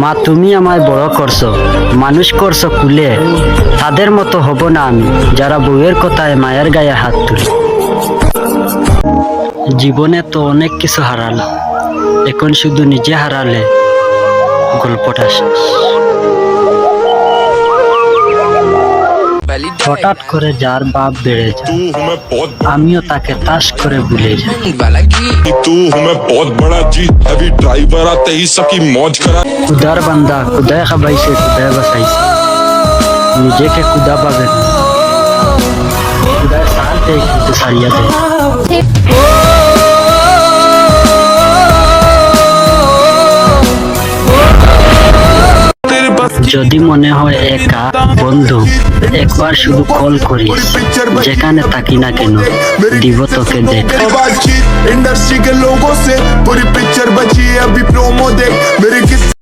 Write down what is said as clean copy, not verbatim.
মা তুমি আমায় বড় করছো, মানুষ করছো কুলে। তাদের মতো হব না আমি, যারা বউয়ের কথায় মায়ের গায়ে হাত তুলে। জীবনে তো অনেক কিছু হারালাম, এখন শুধু নিজে হারালে গল্পটা শেষ। হঠাৎ করে যার বাপ বেড়ে যায়, আমিও তাকে তাস করে ভুলে যাই। तू हूँ मैं बहुत बड़ा जी हैवी ड्राइवर आते ही सबकी मौज करा। খুদার বান্দা খুদায় খাবাইছে, খুদায় বাঁচাইছে, নিজেকে খুদা পাবে না। খুদার সাথে কিন্তু সারিয়া দেয়। যদি মনে হয় একা, বন্ধু একবার শুধু কল করিস, যেখানে থাকি না কেন দিব তোকে দেখ। बातचीत इंडस्ट्री के लोगों से पूरी पिक्चर बची है अभी प्रोमो देख मेरे किस